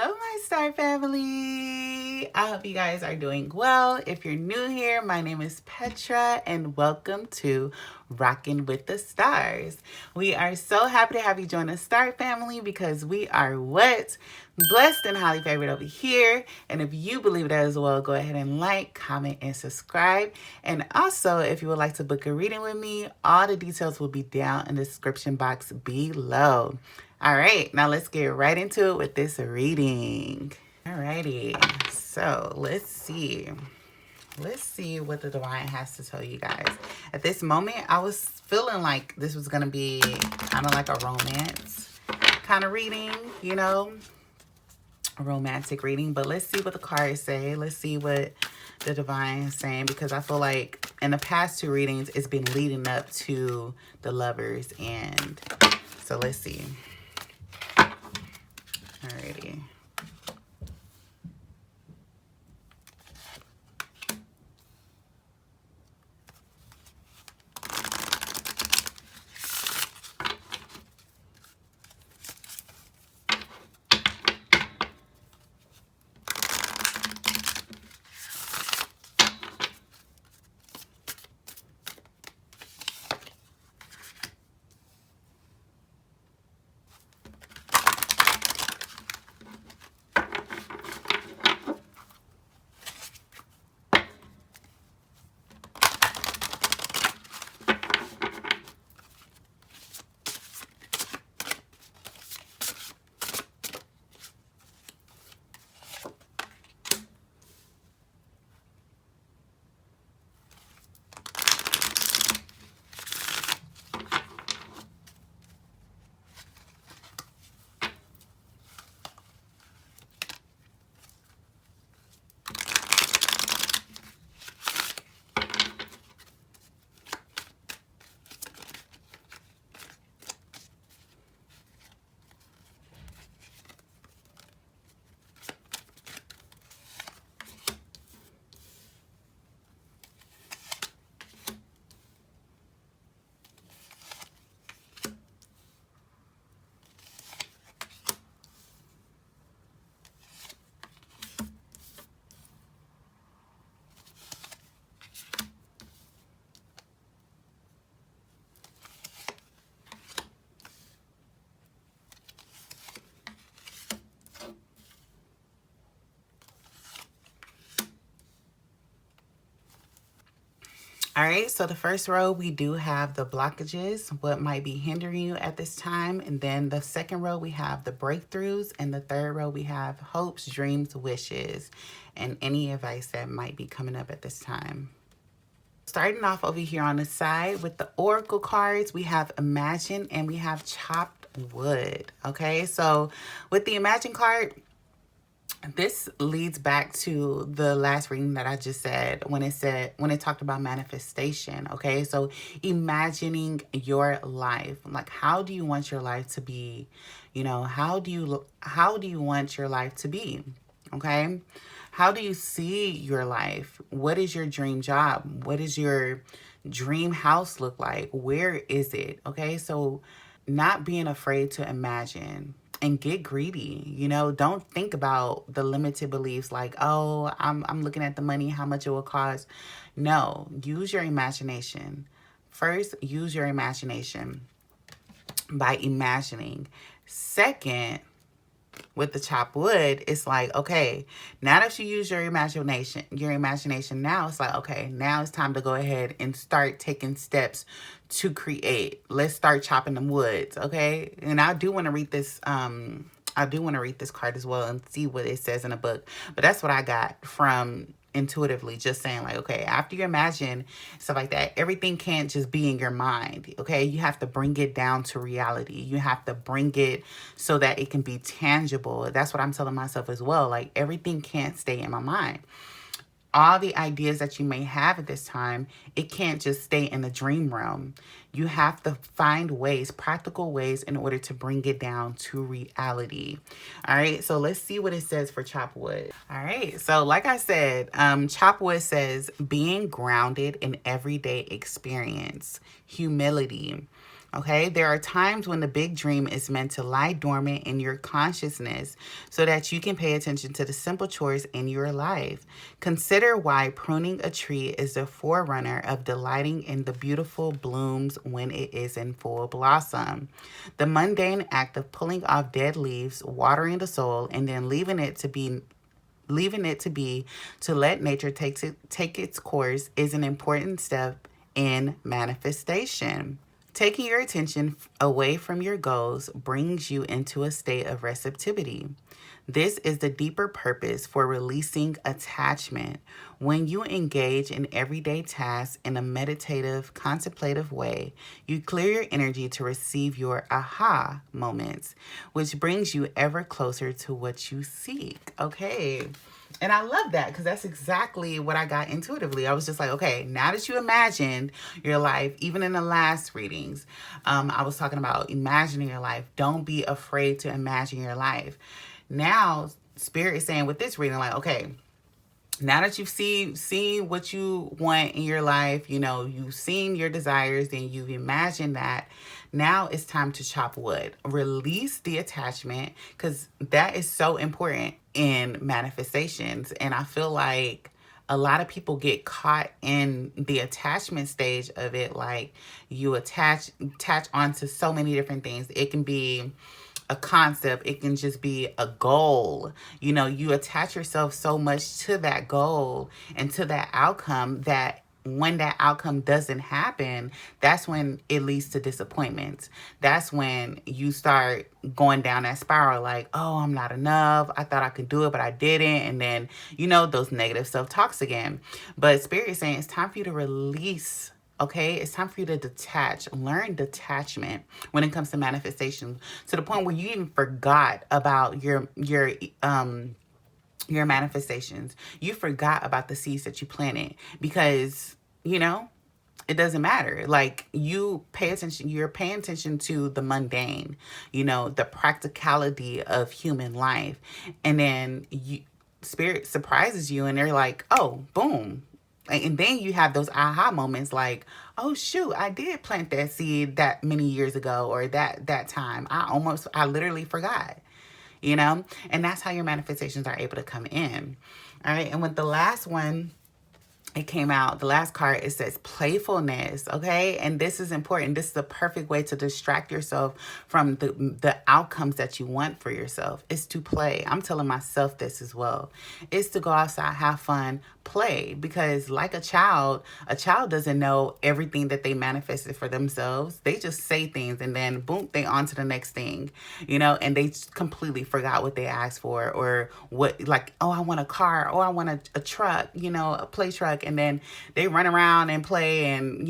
Hello, my star family. I hope you guys are doing well. If you're new here, my name is Petra, and welcome to Rockin' with the Stars. We are so happy to have you join the Star family because we are what? Blessed and highly favored over here. And if you believe that as well, go ahead and like, comment, and subscribe. And also, if you would like to book a reading with me, all the details will be down in the description box below. All right, now let's get right into it with this reading. Alrighty, so let's see. Let's see what the divine has to tell you guys. At this moment, I was feeling like this was going to be kind of like a romance kind of reading, you know, a romantic reading. But let's see what the cards say. Let's see what the divine is saying, because I feel like in the past two readings, it's been leading up to the lovers. And so let's see. Alrighty. All right, so the first row, we do have the blockages, what might be hindering you at this time. And then the second row, we have the breakthroughs. And the third row, we have hopes, dreams, wishes, and any advice that might be coming up at this time. Starting off over here on the side with the oracle cards, we have imagine and we have chopped wood. Okay, so with the imagine card, this leads back to the last reading that I just said when it talked about manifestation. Okay, so imagining your life, like how do you want your life to be? You know, how do you want your life to be? Okay, how do you see your life? What is your dream job? What is your dream house look like? Where is it? Okay, so not being afraid to imagine and get greedy. You know, don't think about the limited beliefs like, oh, I'm looking at the money, how much it will cost. No, use your imagination. First, use your imagination by imagining. Second, with the chopped wood, it's like, okay, now that you use your imagination now, it's like, okay, now it's time to go ahead and start taking steps to create. Let's start chopping them woods, okay? And I do want to read this card as well and see what it says in the book. But that's what I got from intuitively, just saying like, okay, after you imagine stuff like that, everything can't just be in your mind. Okay, you have to bring it down to reality. You have to bring it so that it can be tangible. That's what I'm telling myself as well. Like, everything can't stay in my mind. All the ideas that you may have at this time, it can't just stay in the dream realm. You have to find ways, practical ways, in order to bring it down to reality. All right, so let's see what it says for chop wood. All right, so like I said, chop wood says being grounded in everyday experience, humility, Okay, there are times when the big dream is meant to lie dormant in your consciousness so that you can pay attention to the simple chores in your life. Consider why pruning a tree is the forerunner of delighting in the beautiful blooms when it is in full blossom. The mundane act of pulling off dead leaves, watering the soil, and then leaving it to be to let nature take its course is an important step in manifestation. Taking your attention away from your goals brings you into a state of receptivity. This is the deeper purpose for releasing attachment. When you engage in everyday tasks in a meditative, contemplative way, you clear your energy to receive your aha moments, which brings you ever closer to what you seek. Okay. And I love that because that's exactly what I got intuitively. I was just like, okay, now that you imagined your life, even in the last readings, I was talking about imagining your life. Don't be afraid to imagine your life. Now, Spirit is saying with this reading, like, okay, now that you've seen what you want in your life, you've seen your desires and you've imagined that, now it's time to chop wood. Release the attachment, because that is so important in manifestations. And I feel like a lot of people get caught in the attachment stage of it. Like, you attach onto so many different things. It can be a concept, it can just be a goal. You attach yourself so much to that goal and to that outcome that when that outcome doesn't happen, that's when it leads to disappointments. That's when you start going down that spiral, like, oh, I'm not enough. I thought I could do it, but I didn't. And then, those negative self-talks again. But Spirit is saying it's time for you to release. Okay, it's time for you to detach, learn detachment when it comes to manifestation, to the point where you even forgot about your manifestations. You forgot about the seeds that you planted because, it doesn't matter. Like, you're paying attention to the mundane, the practicality of human life. And then Spirit surprises you and they're like, oh, boom. And then you have those aha moments like, oh shoot, I did plant that seed that many years ago, or that time. I literally forgot, and that's how your manifestations are able to come in. All right. And with the last one, it came out, the last card, it says playfulness. Okay, and this is important. This is the perfect way to distract yourself from the outcomes that you want for yourself. Is to play. I'm telling myself this as well. It's to go outside, have fun, play, because like a child doesn't know everything that they manifested for themselves. They just say things and then boom, they on to the next thing, and they completely forgot what they asked for, or what, like, oh, I want a car, oh, I want a truck, a play truck. And then they run around and play, and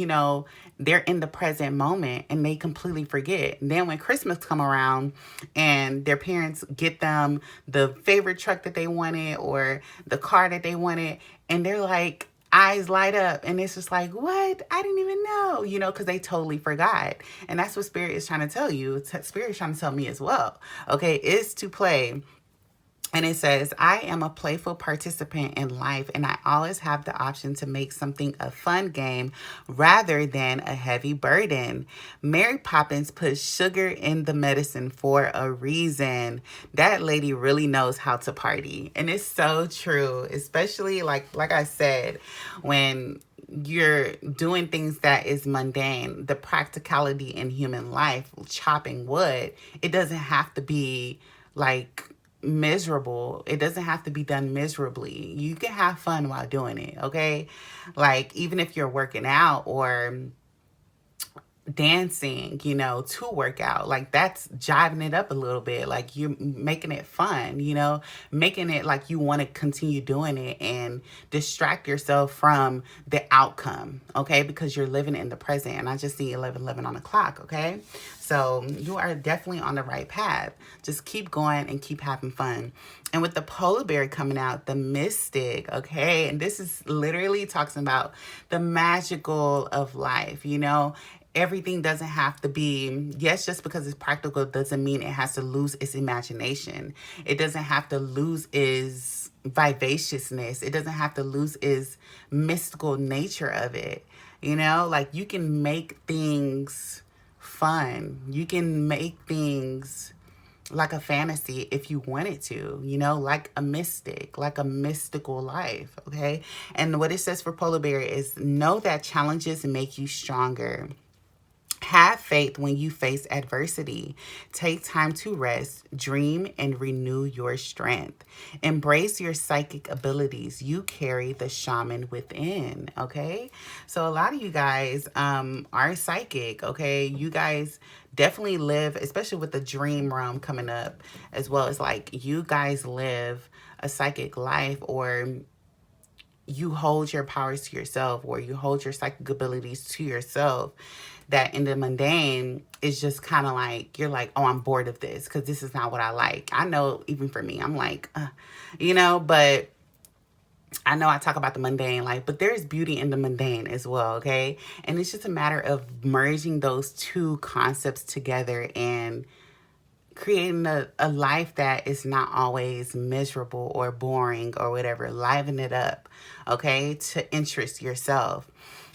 they're in the present moment and they completely forget. And then when Christmas come around and their parents get them the favorite truck that they wanted or the car that they wanted, and they're like, eyes light up, and it's just like, what? I didn't even know, because they totally forgot. And that's what Spirit is trying to tell you. Spirit is trying to tell me as well. Okay, is to play. And it says, I am a playful participant in life, and I always have the option to make something a fun game rather than a heavy burden. Mary Poppins put sugar in the medicine for a reason. That lady really knows how to party. And it's so true, especially like I said, when you're doing things that is mundane, the practicality in human life, chopping wood, it doesn't have to be like miserable. It doesn't have to be done miserably. You can have fun while doing it, okay? Like, even if you're working out or dancing, to work out, like, that's jiving it up a little bit. Like, you're making it fun, making it like you want to continue doing it and distract yourself from the outcome, okay? Because you're living in the present. And I just see 11:11 on the clock, okay? So you are definitely on the right path. Just keep going and keep having fun. And with the polar bear coming out, the mystic, okay? And this is literally talking about the magical of life, Everything doesn't have to be, yes, just because it's practical doesn't mean it has to lose its imagination. It doesn't have to lose its vivaciousness. It doesn't have to lose its mystical nature of it. Like, you can make things fun. You can make things like a fantasy if you wanted to, like a mystic, like a mystical life, okay? And what it says for polar bear is know that challenges make you stronger. Have faith when you face adversity. Take time to rest, dream, and renew your strength. Embrace your psychic abilities. You carry the shaman within, okay? So a lot of you guys are psychic, okay? You guys definitely live, especially with the dream realm coming up, as well as like you guys live a psychic life, or you hold your powers to yourself, or you hold your psychic abilities to yourself, that in the mundane is just kind of like, you're like, oh, I'm bored of this because this is not what I like. I know even for me, I'm like, but I know I talk about the mundane life, but there's beauty in the mundane as well, okay? And it's just a matter of merging those two concepts together and creating a life that is not always miserable or boring or whatever. Liven it up, okay, to interest yourself.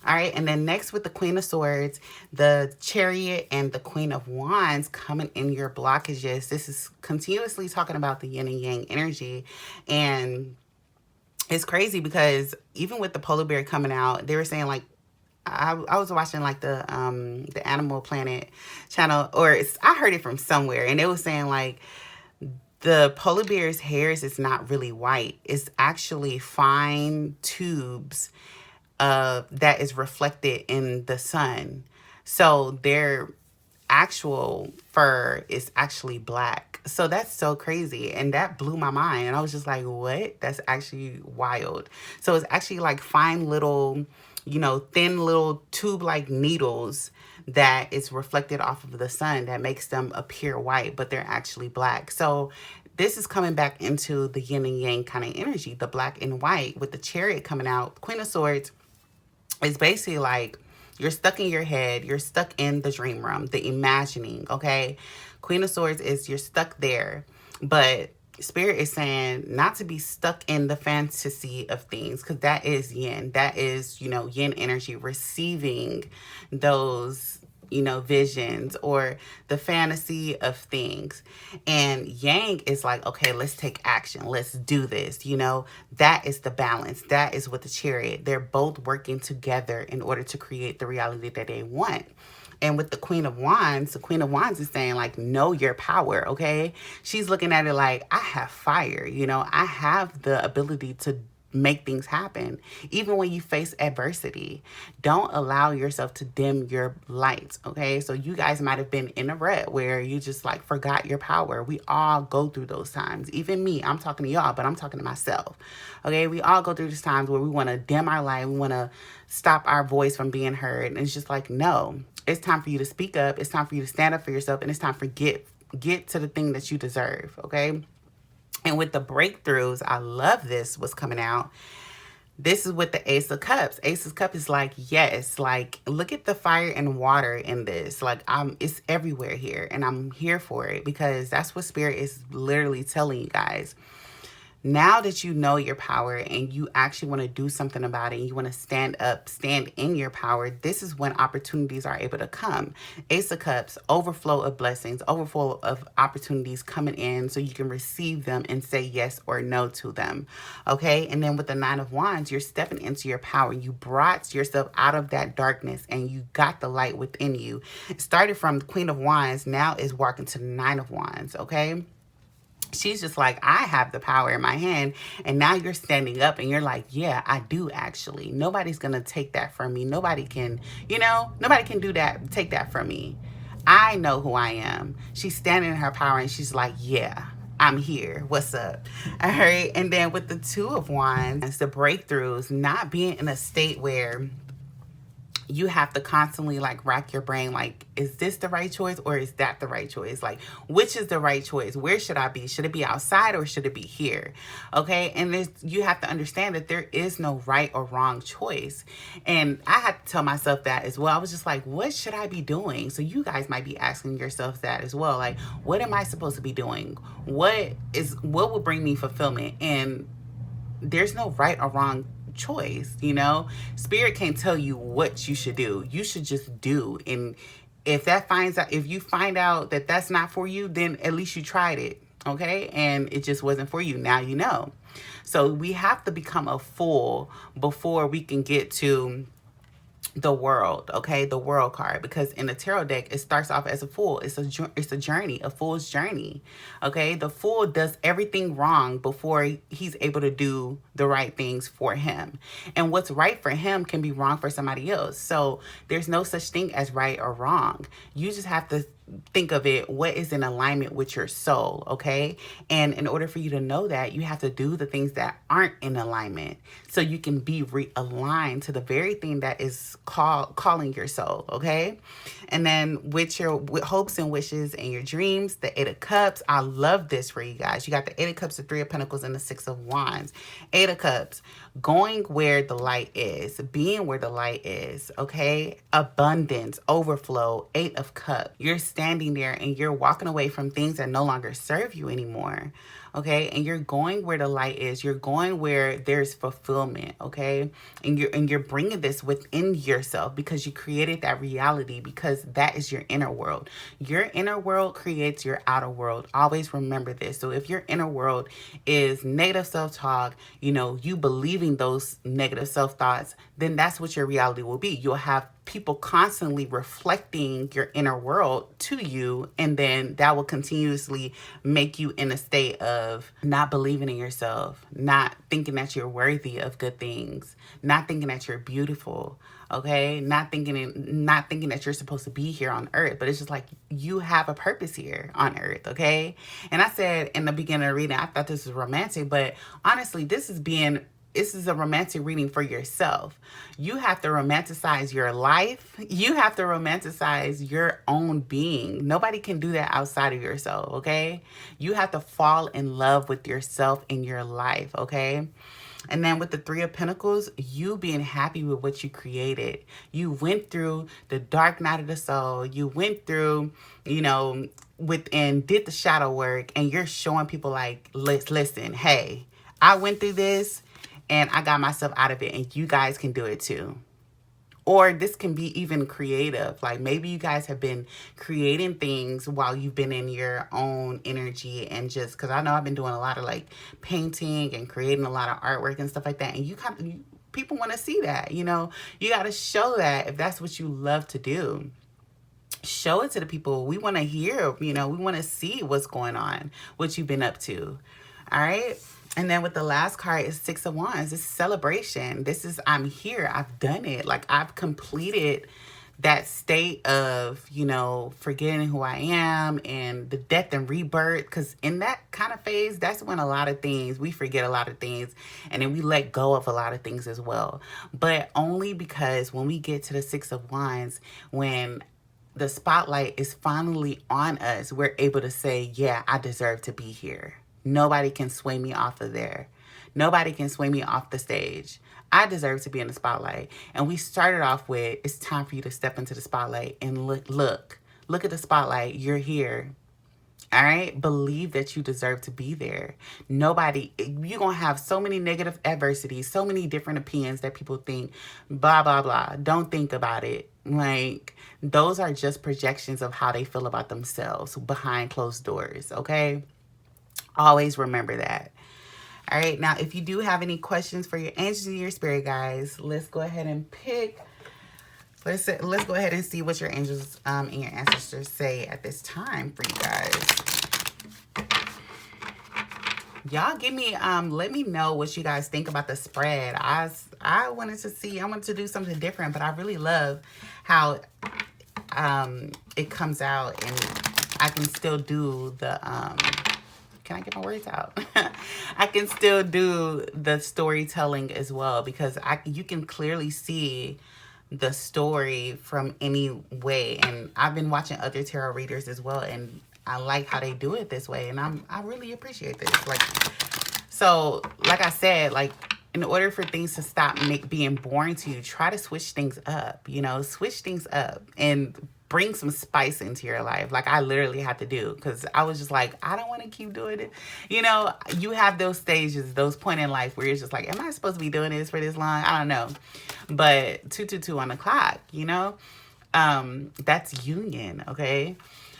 All right, and then next with the Queen of Swords, the Chariot, and the Queen of Wands coming in your blockages. This is continuously talking about the yin and yang energy. And it's crazy because even with the polar bear coming out, they were saying like, I was watching like the Animal Planet channel, or I heard it from somewhere, and they was saying like the polar bear's hairs is not really white. It's actually fine tubes that is reflected in the sun. So their actual fur is actually black. So that's so crazy. And that blew my mind. And I was just like, what? That's actually wild. So it's actually like fine little, thin little tube-like needles that is reflected off of the sun that makes them appear white, but they're actually black. So this is coming back into the yin and yang kind of energy, the black and white, with the Chariot coming out. Queen of Swords is basically like you're stuck in your head, you're stuck in the dream realm, the imagining, okay? Queen of Swords is you're stuck there, but Spirit is saying not to be stuck in the fantasy of things, because that is yin. That is, yin energy, receiving those, visions or the fantasy of things. And yang is like, okay, let's take action. Let's do this. That is the balance. That is what the Chariot, they're both working together in order to create the reality that they want. And with the Queen of Wands, the Queen of Wands is saying like, know your power, okay? She's looking at it like, I have fire, I have the ability to make things happen. Even when you face adversity, don't allow yourself to dim your lights, okay? So you guys might have been in a rut where you just like forgot your power. We all go through those times. Even me, I'm talking to y'all, but I'm talking to myself, okay? We all go through these times where we want to dim our light. We want to stop our voice from being heard. And it's just like, no, it's time for you to speak up. It's time for you to stand up for yourself. And it's time for get to the thing that you deserve, okay? And with the breakthroughs, I love this, what's coming out. This is with the Ace of Cups. Ace of Cups is like, yes, like, look at the fire and water in this. Like, it's everywhere here, and I'm here for it because that's what Spirit is literally telling you guys. Now that you know your power and you actually want to do something about it, and you want to stand up, stand in your power, this is when opportunities are able to come. Ace of Cups, overflow of blessings, overflow of opportunities coming in so you can receive them and say yes or no to them. Okay? And then with the Nine of Wands, you're stepping into your power. You brought yourself out of that darkness and you got the light within you. It started from the Queen of Wands, now is walking to the Nine of Wands. Okay? She's just like, I have the power in my hand. And now you're standing up and you're like, yeah, I do actually. Nobody's going to take that from me. Nobody can, nobody can do that, take that from me. I know who I am. She's standing in her power and she's like, yeah, I'm here. What's up? All right. And then with the Two of Wands, the breakthroughs, not being in a state where you have to constantly like rack your brain like, is this the right choice or is that the right choice? Like, which is the right choice? Where should I be? Should it be outside or should it be here? Okay. And you have to understand that there is no right or wrong choice. And I had to tell myself that as well. I was just like, what should I be doing? So you guys might be asking yourselves that as well. Like, what am I supposed to be doing? What will bring me fulfillment? And there's no right or wrong choice. Spirit can't tell you what you should do. You should just do. And if you find out that that's not for you, then at least you tried it, okay? And it just wasn't for you. Now you know. So we have to become a fool before we can get to the world, okay? The world card, because in the tarot deck it starts off as a fool. It's a journey, a fool's journey, okay? The fool does everything wrong before he's able to do the right things for him, and what's right for him can be wrong for somebody else. So there's no such thing as right or wrong. You just have to think of it, what is in alignment with your soul, okay? And in order for you to know that, you have to do the things that aren't in alignment so you can be realigned to the very thing that is calling your soul, okay? And then with your hopes and wishes and your dreams, the Eight of Cups, I love this for you guys. You got the Eight of Cups, the Three of Pentacles, and the Six of Wands. Eight of Cups, going where the light is, being where the light is, okay? Abundance, overflow, Eight of Cups. You're standing there and you're walking away from things that no longer serve you anymore, okay? And you're going where the light is. You're going where there's fulfillment, okay? And you're bringing this within yourself because you created that reality, because that is your inner world. Your inner world creates your outer world. Always remember this. So if your inner world is negative self-talk, you believing those negative self-thoughts, then that's what your reality will be. You'll have people constantly reflecting your inner world to you, and then that will continuously make you in a state of not believing in yourself, not thinking that you're worthy of good things, not thinking that you're beautiful, okay? Not thinking that you're supposed to be here on earth, but it's just like you have a purpose here on earth, okay? And I said in the beginning of the reading, I thought this was romantic, but honestly, this is a romantic reading for yourself. You have to romanticize your life. You have to romanticize your own being. Nobody can do that outside of yourself, okay? You have to fall in love with yourself in your life, okay? And then with the Three of Pentacles, you being happy with what you created. You went through the dark night of the soul. You went through, within, did the shadow work, and you're showing people like, listen, hey, I went through this and I got myself out of it, and you guys can do it too. Or this can be even creative. Like maybe you guys have been creating things while you've been in your own energy, and just because I know I've been doing a lot of like painting and creating a lot of artwork and stuff like that. And people want to see that, you got to show that if that's what you love to do. Show it to the people. We want to hear, we want to see what's going on, what you've been up to. All right. And then with the last card is Six of Wands. This is celebration. This is, I'm here. I've done it. Like I've completed that state of, forgetting who I am and the death and rebirth. Because in that kind of phase, that's when a lot of things, we forget a lot of things. And then we let go of a lot of things as well. But only because when we get to the Six of Wands, when the spotlight is finally on us, we're able to say, yeah, I deserve to be here. Nobody can sway me off of there. Nobody can sway me off the stage. I deserve to be in the spotlight. And we started off with, it's time for you to step into the spotlight and look at the spotlight. You're here. All right. Believe that you deserve to be there. You're going to have so many negative adversities, so many different opinions that people think, blah, blah, blah. Don't think about it. Like, those are just projections of how they feel about themselves behind closed doors. Okay. Always remember that. All right. Now, if you do have any questions for your angels and your spirit guides, let's go ahead and pick. Let's go ahead and see what your angels and your ancestors say at this time for you guys. Y'all give me, let me know what you guys think about the spread. I wanted to do something different, but I really love how it comes out, and I can still do the, can I get my words out? I can still do the storytelling as well, because you can clearly see the story from any way. And I've been watching other tarot readers as well, and I like how they do it this way, and I really appreciate this. So like I said, in order for things to stop being boring to you, try to switch things up, switch things up and bring some spice into your life. Like I literally had to do, because I was just like, I don't want to keep doing it. You have those stages, those points in life where you're just like, am I supposed to be doing this for this long? I don't know. But 222 on the clock, That's union, okay?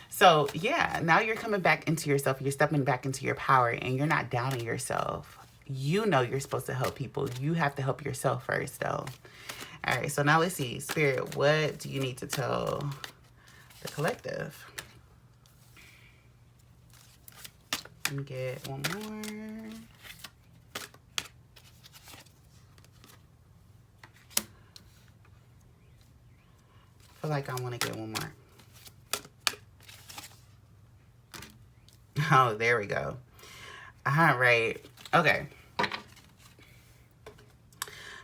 So yeah, now you're coming back into yourself, you're stepping back into your power, and you're not downing yourself. You know you're supposed to help people. You have to help yourself first, though. All right, so now let's see. Spirit, what do you need to tell the collective? Let me get one more. I feel like I want to get one more. Oh, there we go. All right. Okay.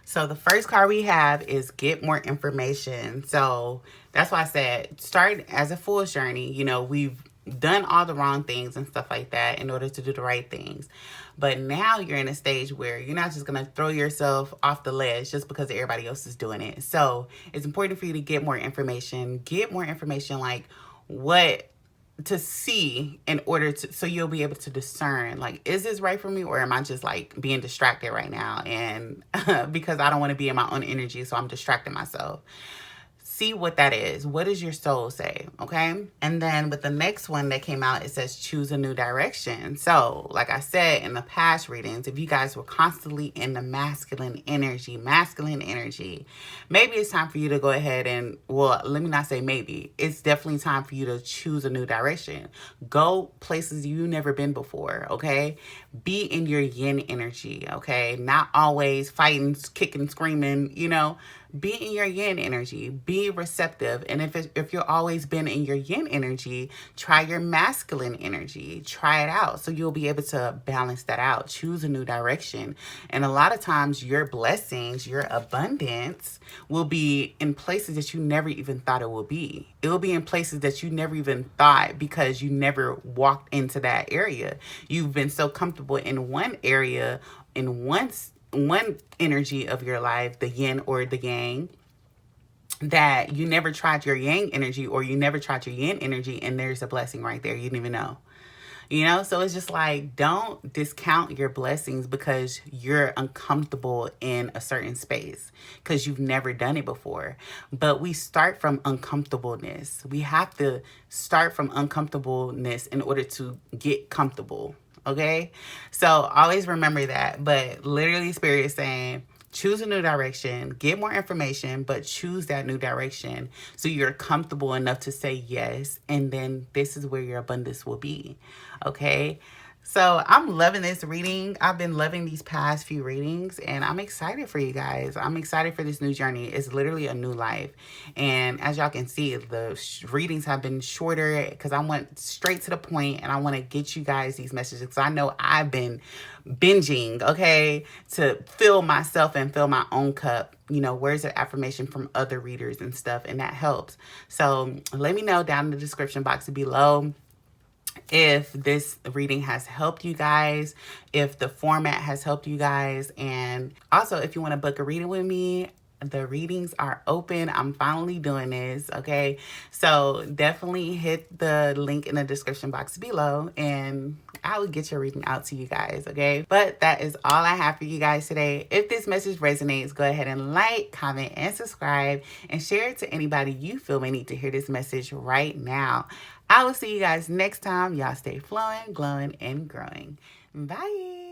So the first card we have is get more information. So that's why I said start as a fool's journey. You know, we've done all the wrong things and stuff like that in order to do the right things. But now you're in a stage where you're not just going to throw yourself off the ledge just because everybody else is doing it. So it's important for you to get more information. Get more information like what to see in order to, so you'll be able to discern, like, is this right for me, or am I just like being distracted right now, and because I don't want to be in my own energy, so I'm distracting myself. See what that is. What does your soul say? Okay. And then with the next one that came out, it says choose a new direction. So like I said in the past readings, if you guys were constantly in the masculine energy, maybe it's time for you to go ahead and, well, let me not say maybe, it's definitely time for you to choose a new direction. Go places you've never been before. Okay. Be in your yin energy. Okay. Not always fighting, kicking, screaming, you know. Be in your yin energy. Be receptive. And if you're always been in your yin energy, try your masculine energy. Try it out. So you'll be able to balance that out. Choose a new direction. And a lot of times your blessings, your abundance will be in places that you never even thought it will be. It will be in places that you never even thought because you never walked into that area. You've been so comfortable in one area, in one energy of your life, the yin or the yang, that you never tried your yang energy or you never tried your yin energy, and there's a blessing right there you didn't even know. You know, so it's just like, don't discount your blessings because you're uncomfortable in a certain space because you've never done it before. But we start from uncomfortableness. We have to start from uncomfortableness in order to get comfortable. Okay, so always remember that. But literally, Spirit is saying, choose a new direction, get more information, but choose that new direction so you're comfortable enough to say yes. And then this is where your abundance will be. Okay. So I'm loving this reading. I've been loving these past few readings, and I'm excited for you guys. I'm excited for this new journey. It's literally a new life. And as y'all can see, the readings have been shorter because I went straight to the point and I want to get you guys these messages because I know I've been binging, okay, to fill myself and fill my own cup. You know, words of affirmation from other readers and stuff, and that helps. So let me know down in the description box below if this reading has helped you guys, if the format has helped you guys. And also, if you want to book a reading with me, the readings are open. I'm finally doing this, okay? So definitely hit the link in the description box below and I will get your reading out to you guys, okay? But that is all I have for you guys today. If this message resonates, go ahead and like, comment, and subscribe, and share it to anybody you feel may need to hear this message right now. I will see you guys next time. Y'all stay flowing, glowing, and growing. Bye.